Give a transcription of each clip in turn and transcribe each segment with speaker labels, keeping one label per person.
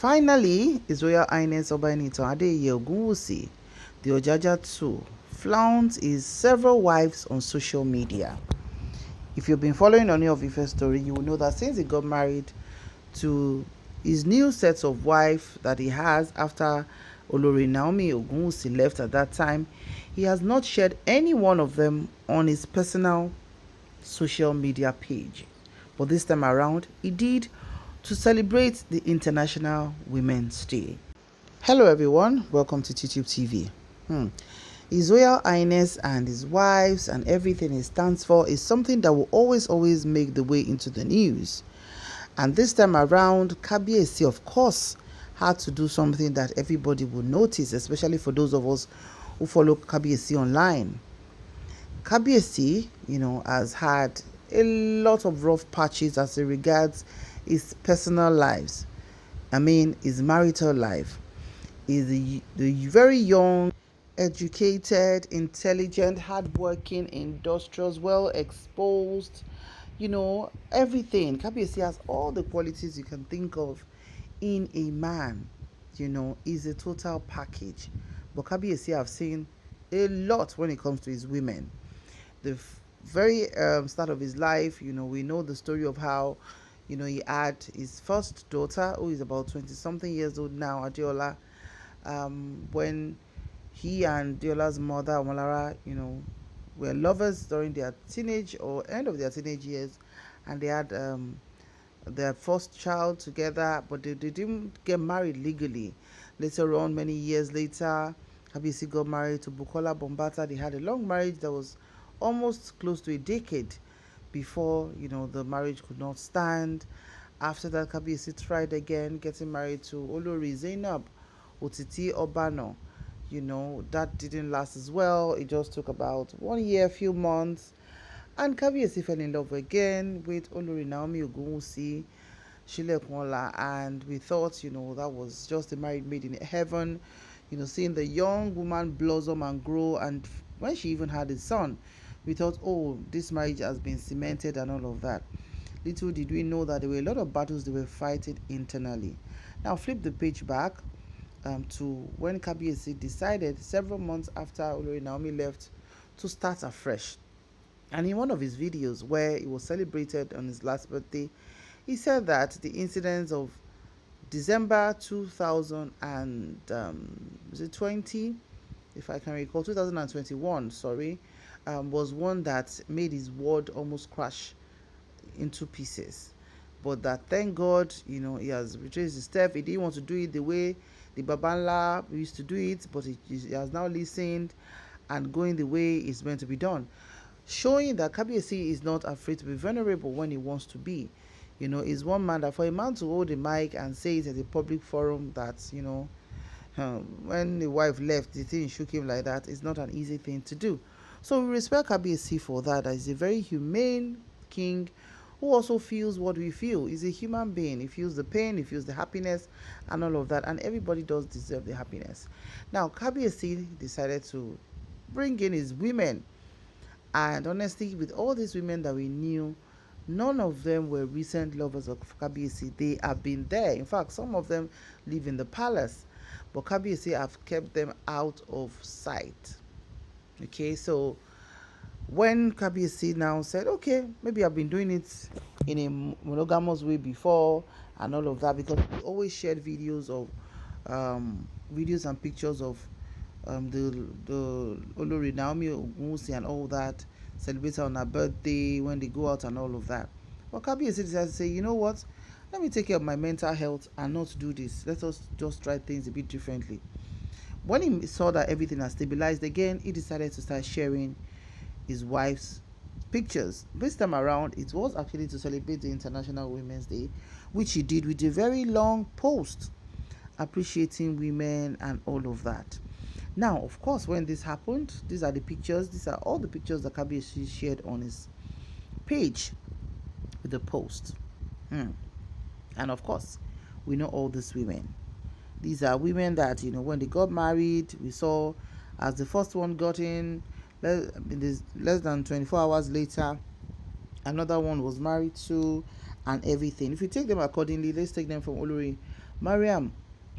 Speaker 1: Finally, His Royal Highness Obanito Adeyeye Ogunwusi, the Ojaja II, flaunts his several wives on social media. If you've been following Ooni of Ife story, you will know that since he got married to his new sets of wife that he has after Olorimariamanako Ogunwusi left at that time, he has not shared any one of them on his personal social media page. But this time around, he did, to celebrate the International Women's Day. Hello everyone, welcome to YouTube TV. His Royal Highness and his wives and everything he stands for is something that will always make the way into the news. And this time around, Kabiyesi, of course, had to do something that everybody would notice, especially for those of us who follow Kabiyesi online. Kabiyesi, has had a lot of rough patches as it regards his personal lives. His marital life. He's the very young, educated, intelligent, hardworking, industrious, well exposed, everything. Kabiyesi has all the qualities you can think of in a man. Is a total package. But Kabiyesi have seen a lot when it comes to his women. The very start of his life, we know the story of how, he had his first daughter, who is about 20-something years old now, Adeola. When he and Deola's mother, Omolara, were lovers during their teenage or end of their teenage years, and they had their first child together, but they didn't get married legally. Later on, many years later, Kabiyesi got married to Bukola Bombata. They had a long marriage that was almost close to a decade before, the marriage could not stand. After that, Kabiyesi tried again, getting married to Olori Zainab Otiti Obano. That didn't last as well. It just took about 1 year, few months. And Kabiyesi fell in love again with Olorimariamanako Ogunwusi, Shilekunla, and we thought, that was just a married maid in heaven. Seeing the young woman blossom and grow, and when she even had a son, we thought, oh, this marriage has been cemented and all of that. Little did we know that there were a lot of battles they were fighting internally. Now flip the page back to when Kabiyesi decided several months after Olorimariamanako left to start afresh. And in one of his videos where he was celebrated on his last birthday, he said that the incidents of December 2020, if I can recall, 2021, sorry, was one that made his world almost crash into pieces. But that, thank God, he has retraced his step. He didn't want to do it the way the Babanla used to do it, but he has now listened and going the way it's meant to be done. Showing that Kabiyesi is not afraid to be vulnerable when he wants to be. Is one man that for a man to hold a mic and say it at a public forum that, when the wife left, the thing shook him like that is not an easy thing to do. So we respect Kabiyesi for that. He's a very humane king who also feels what we feel. He's a human being. He feels the pain, he feels the happiness and all of that. And everybody does deserve the happiness. Now, Kabiyesi decided to bring in his women. And honestly, with all these women that we knew, none of them were recent lovers of Kabiyesi. They have been there. In fact, some of them live in the palace. But Kabiyesi have kept them out of sight. Okay, so when Kabiyesi now said, okay, maybe I've been doing it in a monogamous way before and all of that, because we always shared videos and pictures of the Olorimariamanako Ogunwusi and all that, celebrate on her birthday, when they go out and all of that. But Kabiyesi decided to say, you know what, let me take care of my mental health and not do this. Let us just try things a bit differently. When he saw that everything has stabilized again, he decided to start sharing his wife's pictures. This time around, it was actually to celebrate the International Women's Day, which he did with a very long post appreciating women and all of that. Now, of course, when this happened, these are the pictures. These are all the pictures that Kabiyesi shared on his page with the post. And of course, we know all these women. These are women that, when they got married, we saw as the first one got in, less than 24 hours later, another one was married to, and everything. If you take them accordingly, let's take them from Mariam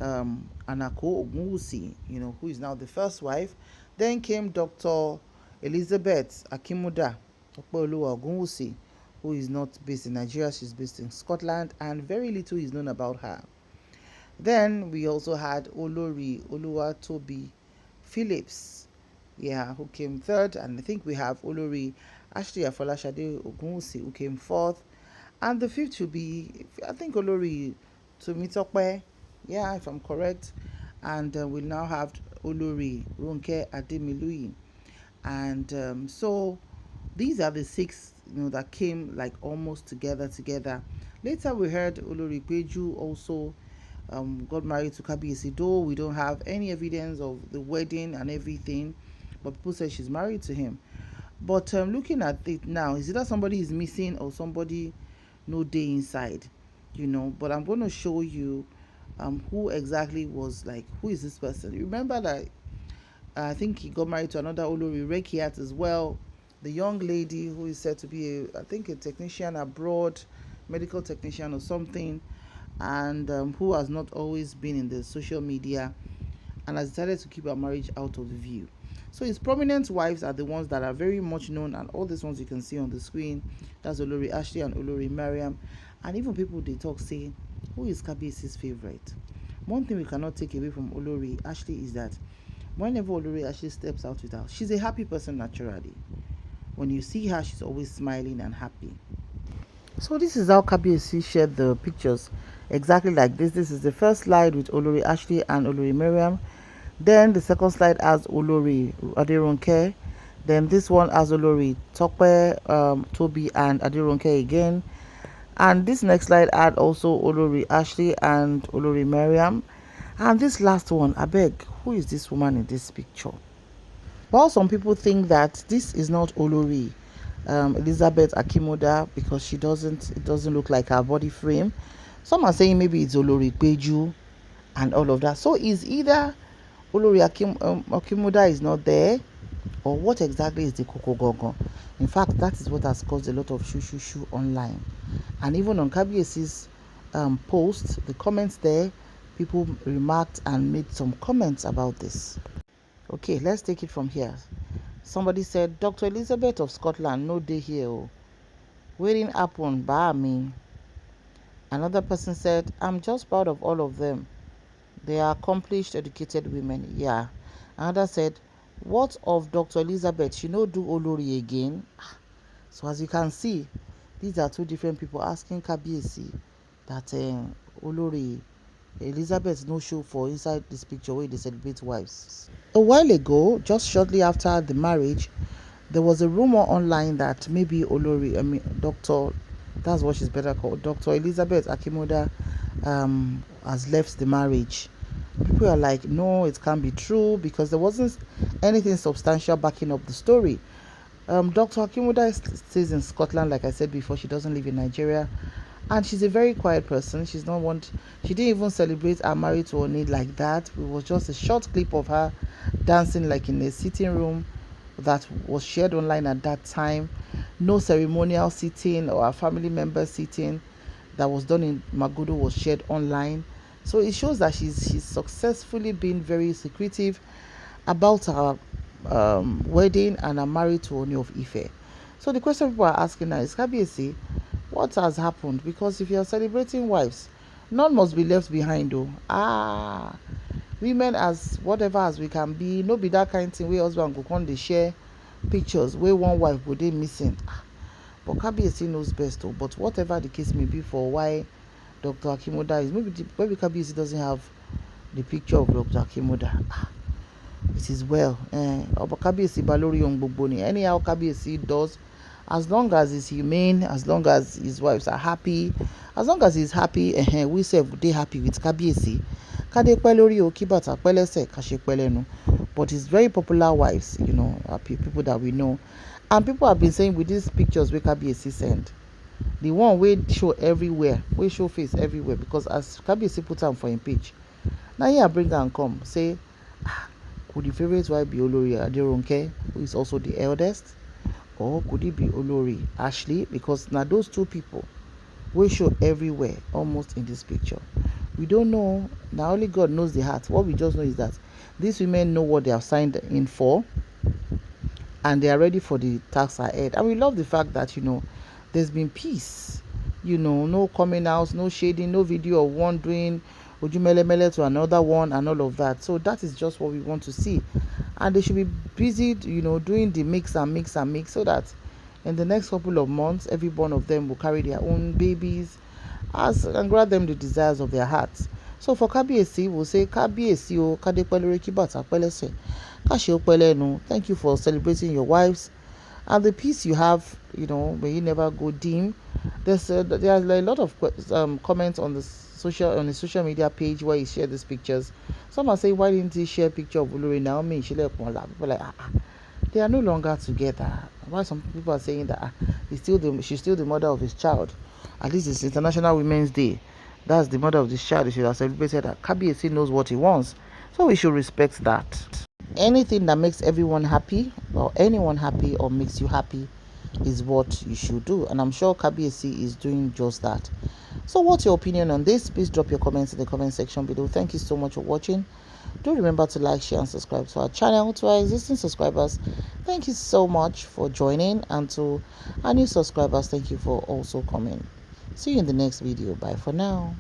Speaker 1: Anako Ogunwusi, who is now the first wife. Then came Dr. Elizabeth Akimuda Opeoluwa Ogunwusi, who is not based in Nigeria, she's based in Scotland, and very little is known about her. Then we also had Olori Oluwatobi Phillips, who came third, and I think we have Olori Ashley Afolashade Ogunwusi, who came fourth, and the fifth will be, I think, Olori Tumitope, if I'm correct, and we now have Olori Ronke Ademilui, and so these are the six, that came like almost together. Later we heard Olori Peju also got married to Kabiyesi, though we don't have any evidence of the wedding and everything, but people say she's married to him. But looking at it now, is it that somebody is missing or somebody no day inside, But I'm going to show you who exactly was, like, who is this person. Remember that I think he got married to another Olori Rekiat as well. The young lady who is said to be, I think, a technician abroad, medical technician or something, and who has not always been in the social media and has decided to keep her marriage out of the view. So his prominent wives are the ones that are very much known, and all these ones you can see on the screen. That's Oloriashley and Olorimariam. And even people they talk say, who is Kabiyesi's favorite? One thing we cannot take away from Oloriashley is that whenever Oloriashley steps out with her, she's a happy person naturally. When you see her, she's always smiling and happy. So this is how Kabiyesi shared the pictures, exactly like this. This is the first slide with Oloriashley and Olorimariam. Then the second slide has Olori Aderonke. Then this one has Olori Tope, Toby and Aderonke again. And this next slide had also Oloriashley and Olorimariam. And this last one, I beg, who is this woman in this picture? While some people think that this is not Olori Elizabeth Akimoda because it doesn't look like her body frame. Some are saying maybe it's Olori Peju and all of that. So is either Olori Akimoda is not there, or what exactly is the Koko Gogo? In fact, that is what has caused a lot of shoo online. And even on Kabiyesi's post, the comments there, people remarked and made some comments about this. Okay, let's take it from here. Somebody said, Dr. Elizabeth of Scotland, no day here. Oh. Waiting happen, by me. Another person said, I'm just proud of all of them. They are accomplished, educated women. Yeah. Another said, what of Dr. Elizabeth? She no do Olori again. So as you can see, these are two different people asking Kabiyesi that Olori Elizabeth no show for inside this picture where they celebrate wives. A while ago, just shortly after the marriage, there was a rumor online that maybe Dr. That's what she's better called, Dr. Elizabeth Akimoda has left the marriage. People are like, no, it can't be true because there wasn't anything substantial backing up the story. Dr. Akimoda stays in Scotland, like I said before. She doesn't live in Nigeria, and she's a very quiet person. She didn't even celebrate her marriage to Ooni like that. It was just a short clip of her dancing like in a sitting room that was shared online at that time. No ceremonial sitting or a family member sitting that was done in Magodo was shared online. So it shows that she's successfully been very secretive about her wedding and her marriage to Ooni of Ife. So the question people are asking now is, Kabiyesi, what has happened? Because if you are celebrating wives, none must be left behind though. Women as whatever as we can be, no be that kind of thing where husband go come dey share pictures where one wife go dey missing. But Kabiyesi knows best though. But whatever the case may be for why Dr. Akimoda is, maybe Kabiyesi doesn't have the picture of Dr. Akimoda. It is well. But Kabiyesi ba lórí ohun gbogbo ni. Anyhow Kabiyesi does, as long as he's humane, as long as his wives are happy, as long as he's happy, we say they happy with Kabiyesi. Kade pẹ́ lórí o, kí bàtà pẹ́ lẹ́sẹ̀, ká ṣe pẹ́ lẹ́nu. But his very popular wives, are people that we know. And people have been saying with these pictures where Kabiyesi send, the one wey show everywhere, wey show face everywhere, because as Kabiyesi put am for him page, now here bring am come say, could the favorite wife be Olori Aderonke, who is also the eldest, or could it be Olori Ashley? Because now those two people wey show everywhere almost in this picture. We don't know. Now only God knows the heart. What we just know is that these women know what they have signed in for, and they are ready for the task ahead. And we love the fact that, there's been peace. No coming out, no shading, no video of one doing ojumelemele to another one and all of that. So that is just what we want to see. And they should be busy, doing the mix and mix and mix, so that in the next couple of months, every one of them will carry their own babies and grant them the desires of their hearts. So for Kabiyesi, we'll say Kabiyesi o Kadepelore Kibata Pelese. Thank you for celebrating your wives and the peace you have. May you never go dim. There's a lot of comments on the social media page where he shared these pictures. Some are saying, why didn't he share a picture of Olori Naomi? People are like, they are no longer together. Why some people are saying that she's still the mother of his child. At least it's International Women's Day. That's the mother of this child. She should have celebrated that. Kabiyesi knows what he wants, so we should respect that. Anything that makes everyone happy or anyone happy or makes you happy is what you should do, and I'm sure Kabiyesi is doing just that. So what's your opinion on this? Please drop your comments in the comment section below. Thank you so much for watching. Do remember to like, share and subscribe to our channel. To our existing subscribers, thank you so much for joining, and to our new subscribers, thank you for also coming. See you in the next video. Bye for now.